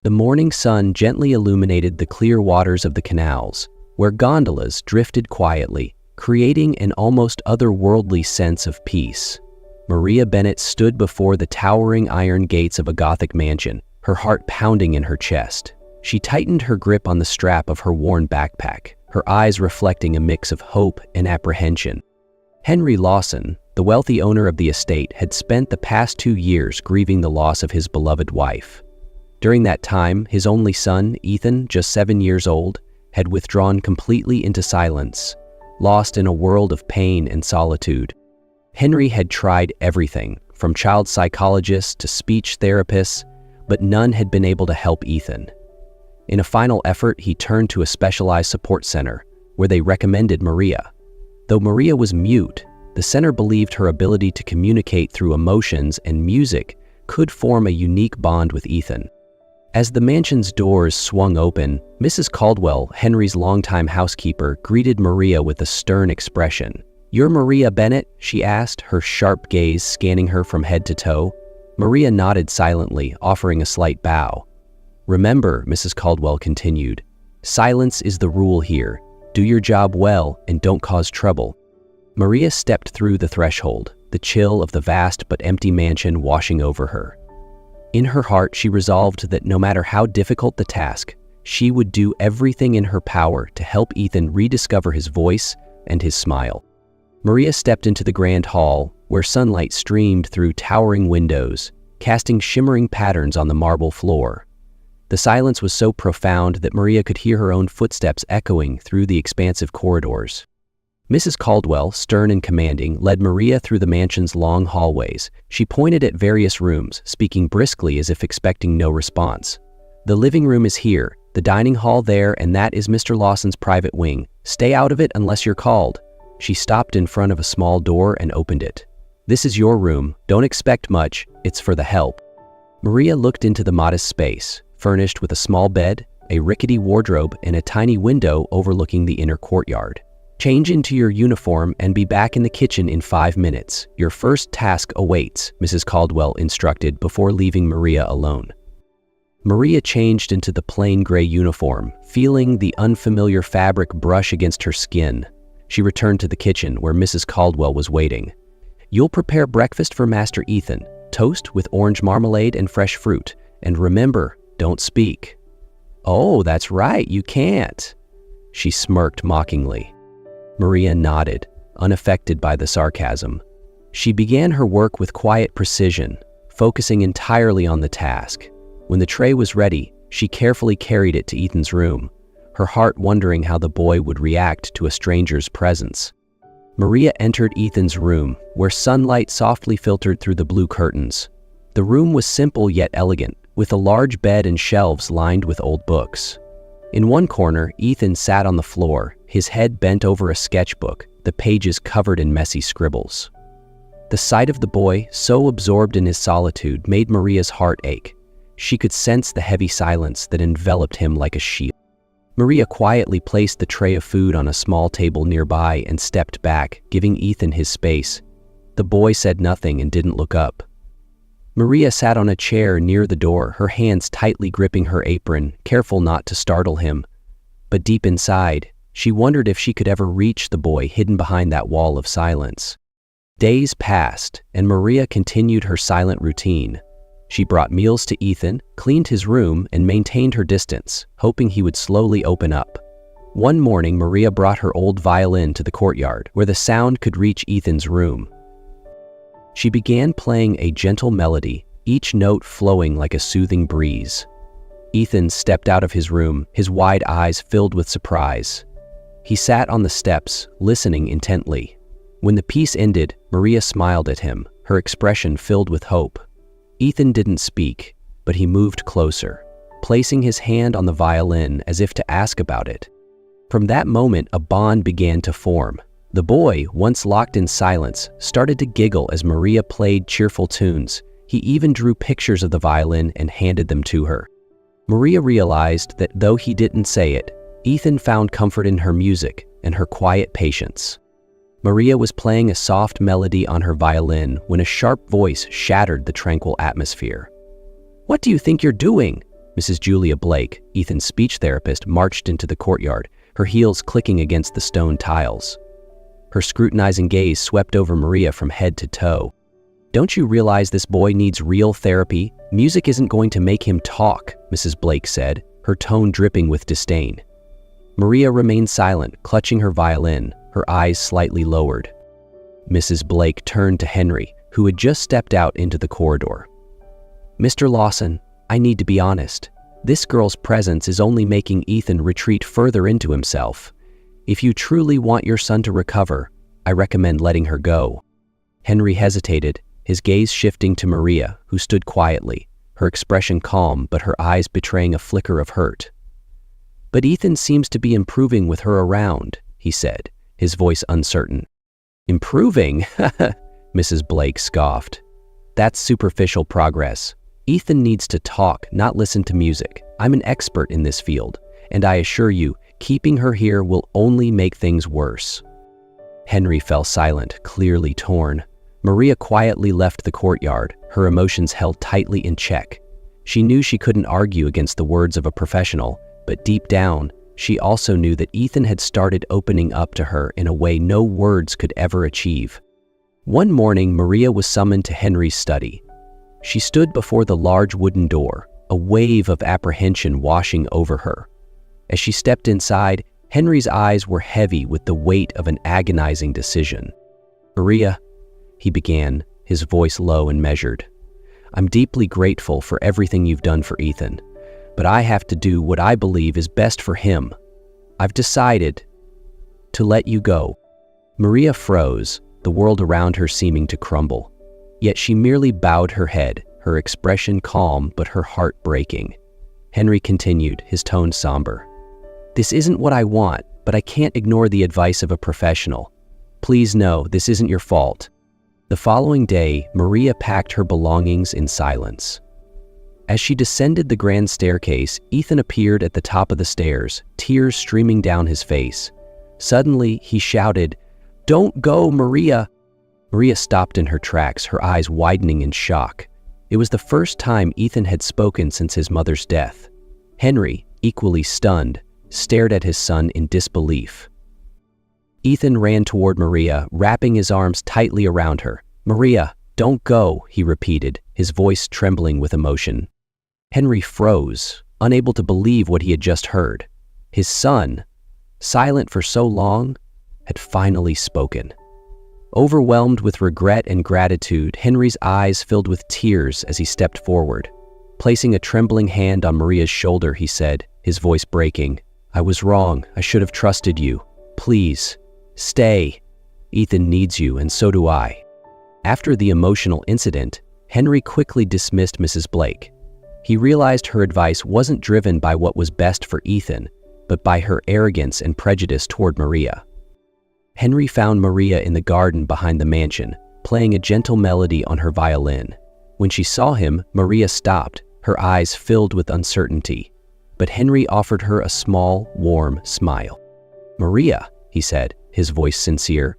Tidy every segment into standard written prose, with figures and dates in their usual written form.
The morning sun gently illuminated the clear waters of the canals, where gondolas drifted quietly, creating an almost otherworldly sense of peace. Maria Bennett stood before the towering iron gates of a Gothic mansion, her heart pounding in her chest. She tightened her grip on the strap of her worn backpack, her eyes reflecting a mix of hope and apprehension. Henry Lawson, the wealthy owner of the estate, had spent the past 2 years grieving the loss of his beloved wife. During that time, his only son, Ethan, just 7 years old, had withdrawn completely into silence, lost in a world of pain and solitude. Henry had tried everything, from child psychologists to speech therapists, but none had been able to help Ethan. In a final effort, he turned to a specialized support center, where they recommended Maria. Though Maria was mute, the center believed her ability to communicate through emotions and music could form a unique bond with Ethan. As the mansion's doors swung open, Mrs. Caldwell, Henry's longtime housekeeper, greeted Maria with a stern expression. "You're Maria Bennett?" she asked, her sharp gaze scanning her from head to toe. Maria nodded silently, offering a slight bow. "Remember," Mrs. Caldwell continued, "silence is the rule here. Do your job well and don't cause trouble." Maria stepped through the threshold, the chill of the vast but empty mansion washing over her. In her heart, she resolved that no matter how difficult the task, she would do everything in her power to help Ethan rediscover his voice and his smile. Maria stepped into the grand hall, where sunlight streamed through towering windows, casting shimmering patterns on the marble floor. The silence was so profound that Maria could hear her own footsteps echoing through the expansive corridors. Mrs. Caldwell, stern and commanding, led Maria through the mansion's long hallways. She pointed at various rooms, speaking briskly as if expecting no response. "The living room is here, the dining hall there, and that is Mr. Lawson's private wing. Stay out of it unless you're called." She stopped in front of a small door and opened it. "This is your room. Don't expect much. It's for the help." Maria looked into the modest space, furnished with a small bed, a rickety wardrobe, and a tiny window overlooking the inner courtyard. "Change into your uniform and be back in the kitchen in 5 minutes. Your first task awaits," Mrs. Caldwell instructed before leaving Maria alone. Maria changed into the plain gray uniform, feeling the unfamiliar fabric brush against her skin. She returned to the kitchen where Mrs. Caldwell was waiting. "You'll prepare breakfast for Master Ethan, toast with orange marmalade and fresh fruit. And remember, don't speak." "Oh, that's right, you can't." She smirked mockingly. Maria nodded, unaffected by the sarcasm. She began her work with quiet precision, focusing entirely on the task. When the tray was ready, she carefully carried it to Ethan's room, her heart wondering how the boy would react to a stranger's presence. Maria entered Ethan's room, where sunlight softly filtered through the blue curtains. The room was simple yet elegant, with a large bed and shelves lined with old books. In one corner, Ethan sat on the floor, his head bent over a sketchbook, the pages covered in messy scribbles. The sight of the boy, so absorbed in his solitude, made Maria's heart ache. She could sense the heavy silence that enveloped him like a shield. Maria quietly placed the tray of food on a small table nearby and stepped back, giving Ethan his space. The boy said nothing and didn't look up. Maria sat on a chair near the door, her hands tightly gripping her apron, careful not to startle him. But deep inside, she wondered if she could ever reach the boy hidden behind that wall of silence. Days passed, and Maria continued her silent routine. She brought meals to Ethan, cleaned his room, and maintained her distance, hoping he would slowly open up. One morning, Maria brought her old violin to the courtyard, where the sound could reach Ethan's room. She began playing a gentle melody, each note flowing like a soothing breeze. Ethan stepped out of his room, his wide eyes filled with surprise. He sat on the steps, listening intently. When the piece ended, Maria smiled at him, her expression filled with hope. Ethan didn't speak, but he moved closer, placing his hand on the violin as if to ask about it. From that moment, a bond began to form. The boy, once locked in silence, started to giggle as Maria played cheerful tunes. He even drew pictures of the violin and handed them to her. Maria realized that though he didn't say it, Ethan found comfort in her music and her quiet patience. Maria was playing a soft melody on her violin when a sharp voice shattered the tranquil atmosphere. "What do you think you're doing?" Mrs. Julia Blake, Ethan's speech therapist, marched into the courtyard, her heels clicking against the stone tiles. Her scrutinizing gaze swept over Maria from head to toe. "Don't you realize this boy needs real therapy? Music isn't going to make him talk," Mrs. Blake said, her tone dripping with disdain. Maria remained silent, clutching her violin, her eyes slightly lowered. Mrs. Blake turned to Henry, who had just stepped out into the corridor. "Mr. Lawson, I need to be honest. This girl's presence is only making Ethan retreat further into himself. If you truly want your son to recover, I recommend letting her go." Henry hesitated, his gaze shifting to Maria, who stood quietly, her expression calm but her eyes betraying a flicker of hurt. "But Ethan seems to be improving with her around," he said, his voice uncertain. "Improving?" Mrs. Blake scoffed. "That's superficial progress. Ethan needs to talk, not listen to music. I'm an expert in this field, and I assure you, keeping her here will only make things worse." Henry fell silent, clearly torn. Maria quietly left the courtyard, her emotions held tightly in check. She knew she couldn't argue against the words of a professional, but deep down, she also knew that Ethan had started opening up to her in a way no words could ever achieve. One morning, Maria was summoned to Henry's study. She stood before the large wooden door, a wave of apprehension washing over her. As she stepped inside, Henry's eyes were heavy with the weight of an agonizing decision. "Maria," he began, his voice low and measured, "I'm deeply grateful for everything you've done for Ethan, but I have to do what I believe is best for him. I've decided to let you go." Maria froze, the world around her seeming to crumble. Yet she merely bowed her head, her expression calm but her heart breaking. Henry continued, his tone somber. "This isn't what I want, but I can't ignore the advice of a professional. Please know this isn't your fault." The following day, Maria packed her belongings in silence. As she descended the grand staircase, Ethan appeared at the top of the stairs, tears streaming down his face. Suddenly, he shouted, "Don't go, Maria!" Maria stopped in her tracks, her eyes widening in shock. It was the first time Ethan had spoken since his mother's death. Henry, equally stunned, stared at his son in disbelief. Ethan ran toward Maria, wrapping his arms tightly around her. "Maria, don't go," he repeated, his voice trembling with emotion. Henry froze, unable to believe what he had just heard. His son, silent for so long, had finally spoken. Overwhelmed with regret and gratitude, Henry's eyes filled with tears as he stepped forward. Placing a trembling hand on Maria's shoulder, he said, his voice breaking, "I was wrong. I should have trusted you. Please, stay. Ethan needs you, and so do I." After the emotional incident, Henry quickly dismissed Mrs. Blake. He realized her advice wasn't driven by what was best for Ethan, but by her arrogance and prejudice toward Maria. Henry found Maria in the garden behind the mansion, playing a gentle melody on her violin. When she saw him, Maria stopped, her eyes filled with uncertainty. But Henry offered her a small, warm smile. "Maria," he said, his voice sincere,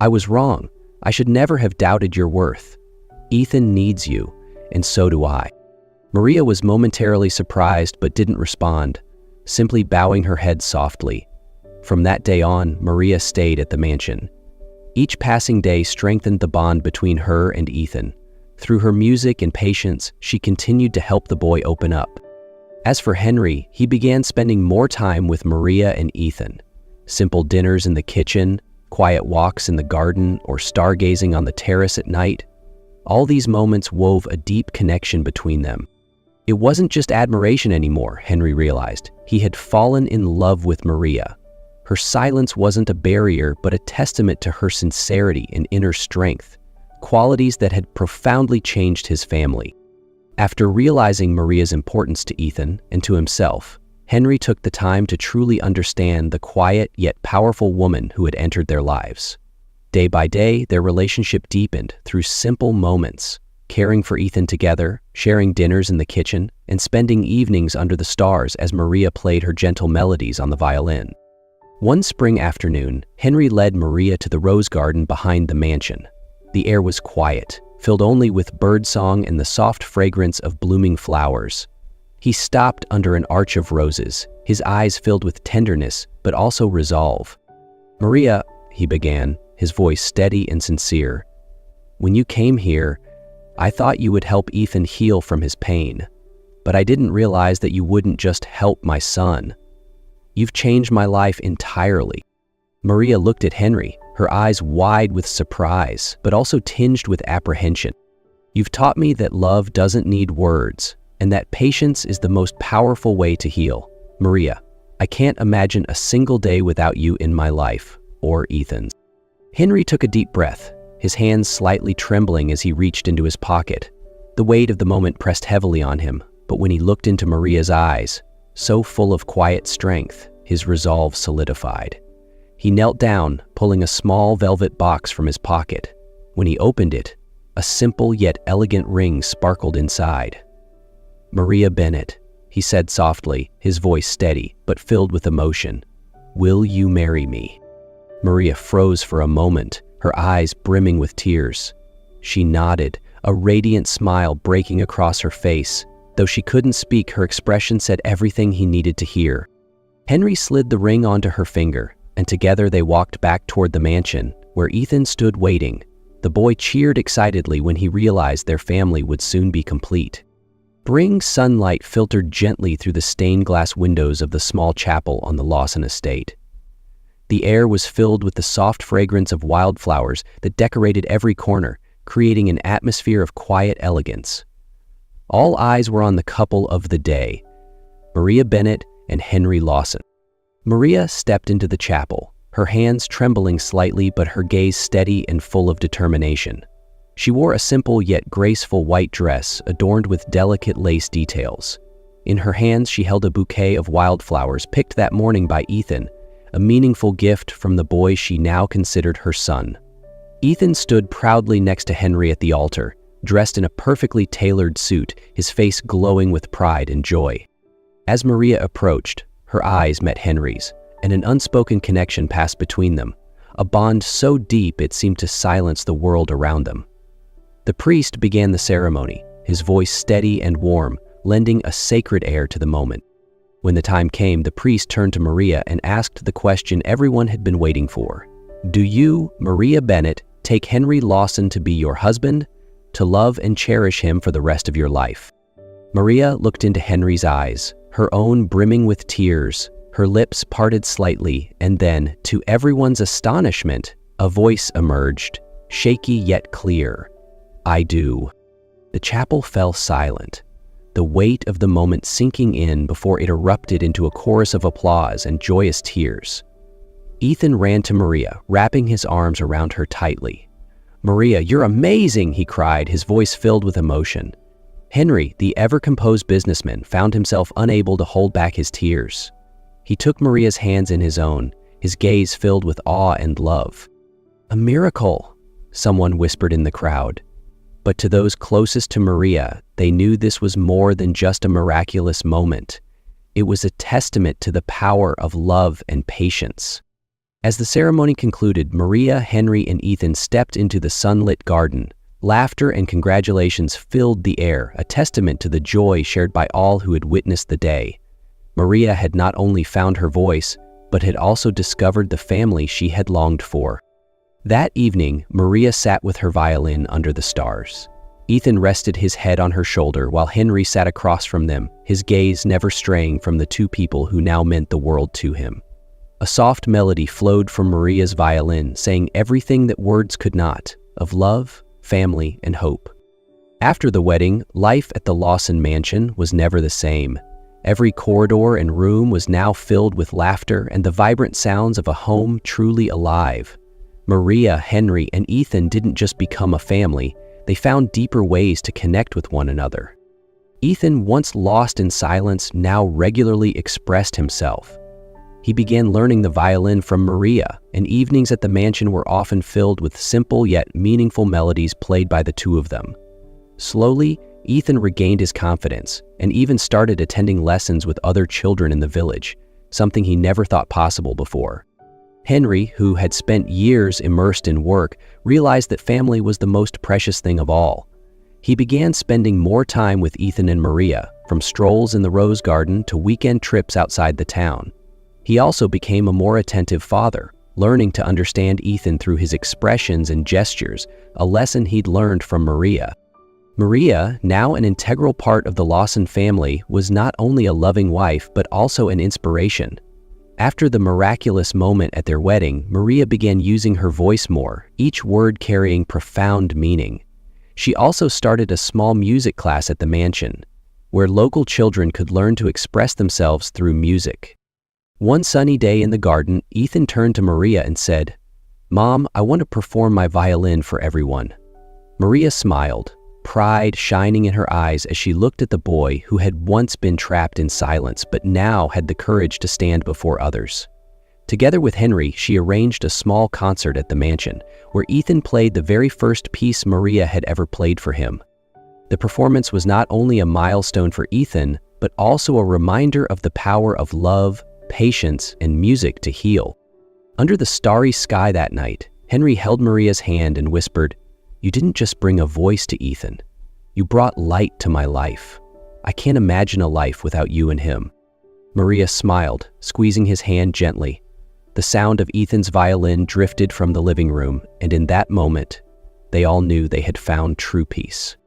"I was wrong. I should never have doubted your worth. Ethan needs you, and so do I." Maria was momentarily surprised but didn't respond, simply bowing her head softly. From that day on, Maria stayed at the mansion. Each passing day strengthened the bond between her and Ethan. Through her music and patience, she continued to help the boy open up. As for Henry, he began spending more time with Maria and Ethan. Simple dinners in the kitchen, quiet walks in the garden, or stargazing on the terrace at night. All these moments wove a deep connection between them. It wasn't just admiration anymore, Henry realized. He had fallen in love with Maria. Her silence wasn't a barrier, but a testament to her sincerity and inner strength, qualities that had profoundly changed his family. After realizing Maria's importance to Ethan and to himself, Henry took the time to truly understand the quiet yet powerful woman who had entered their lives. Day by day, their relationship deepened through simple moments, caring for Ethan together, sharing dinners in the kitchen, and spending evenings under the stars as Maria played her gentle melodies on the violin. One spring afternoon, Henry led Maria to the rose garden behind the mansion. The air was quiet, filled only with birdsong and the soft fragrance of blooming flowers. He stopped under an arch of roses, his eyes filled with tenderness but also resolve. "Maria," he began, his voice steady and sincere, "when you came here, I thought you would help Ethan heal from his pain, but I didn't realize that you wouldn't just help my son. You've changed my life entirely." Maria looked at Henry, her eyes wide with surprise, but also tinged with apprehension. "You've taught me that love doesn't need words, and that patience is the most powerful way to heal. Maria, I can't imagine a single day without you in my life, or Ethan's." Henry took a deep breath, his hands slightly trembling as he reached into his pocket. The weight of the moment pressed heavily on him, but when he looked into Maria's eyes, so full of quiet strength, his resolve solidified. He knelt down, pulling a small velvet box from his pocket. When he opened it, a simple yet elegant ring sparkled inside. "Maria Bennett," he said softly, his voice steady but filled with emotion, "will you marry me?" Maria froze for a moment, her eyes brimming with tears. She nodded, a radiant smile breaking across her face. Though she couldn't speak, her expression said everything he needed to hear. Henry slid the ring onto her finger, and together they walked back toward the mansion, where Ethan stood waiting. The boy cheered excitedly when he realized their family would soon be complete. Spring sunlight filtered gently through the stained glass windows of the small chapel on the Lawson estate. The air was filled with the soft fragrance of wildflowers that decorated every corner, creating an atmosphere of quiet elegance. All eyes were on the couple of the day, Maria Bennett and Henry Lawson. Maria stepped into the chapel, her hands trembling slightly but her gaze steady and full of determination. She wore a simple yet graceful white dress adorned with delicate lace details. In her hands she held a bouquet of wildflowers picked that morning by Ethan, a meaningful gift from the boy she now considered her son. Ethan stood proudly next to Henry at the altar, dressed in a perfectly tailored suit, his face glowing with pride and joy. As Maria approached, her eyes met Henry's, and an unspoken connection passed between them, a bond so deep it seemed to silence the world around them. The priest began the ceremony, his voice steady and warm, lending a sacred air to the moment. When the time came, the priest turned to Maria and asked the question everyone had been waiting for. "Do you, Maria Bennett, take Henry Lawson to be your husband, to love and cherish him for the rest of your life?" Maria looked into Henry's eyes, her own brimming with tears, her lips parted slightly, and then, to everyone's astonishment, a voice emerged, shaky yet clear. "I do." The chapel fell silent, the weight of the moment sinking in before it erupted into a chorus of applause and joyous tears. Ethan ran to Maria, wrapping his arms around her tightly. "Maria, you're amazing!" he cried, his voice filled with emotion. Henry, the ever-composed businessman, found himself unable to hold back his tears. He took Maria's hands in his own, his gaze filled with awe and love. "A miracle," someone whispered in the crowd. But to those closest to Maria, they knew this was more than just a miraculous moment. It was a testament to the power of love and patience. As the ceremony concluded, Maria, Henry, and Ethan stepped into the sunlit garden. Laughter and congratulations filled the air, a testament to the joy shared by all who had witnessed the day. Maria had not only found her voice, but had also discovered the family she had longed for. That evening, Maria sat with her violin under the stars. Ethan rested his head on her shoulder while Henry sat across from them, his gaze never straying from the two people who now meant the world to him. A soft melody flowed from Maria's violin, saying everything that words could not, of love, family, and hope. After the wedding, life at the Lawson mansion was never the same. Every corridor and room was now filled with laughter and the vibrant sounds of a home truly alive. Maria, Henry, and Ethan didn't just become a family, they found deeper ways to connect with one another. Ethan, once lost in silence, now regularly expressed himself. He began learning the violin from Maria, and evenings at the mansion were often filled with simple yet meaningful melodies played by the two of them. Slowly, Ethan regained his confidence and even started attending lessons with other children in the village, something he never thought possible before. Henry, who had spent years immersed in work, realized that family was the most precious thing of all. He began spending more time with Ethan and Maria, from strolls in the rose garden to weekend trips outside the town. He also became a more attentive father, learning to understand Ethan through his expressions and gestures, a lesson he'd learned from Maria. Maria, now an integral part of the Lawson family, was not only a loving wife but also an inspiration. After the miraculous moment at their wedding, Maria began using her voice more, each word carrying profound meaning. She also started a small music class at the mansion, where local children could learn to express themselves through music. One sunny day in the garden, Ethan turned to Maria and said, "Mom, I want to perform my violin for everyone." Maria smiled, pride shining in her eyes as she looked at the boy who had once been trapped in silence but now had the courage to stand before others. Together with Henry, she arranged a small concert at the mansion, where Ethan played the very first piece Maria had ever played for him. The performance was not only a milestone for Ethan, but also a reminder of the power of love, patience, and music to heal. Under the starry sky that night, Henry held Maria's hand and whispered, "You didn't just bring a voice to Ethan. You brought light to my life. I can't imagine a life without you and him." Maria smiled, squeezing his hand gently. The sound of Ethan's violin drifted from the living room, and in that moment, they all knew they had found true peace.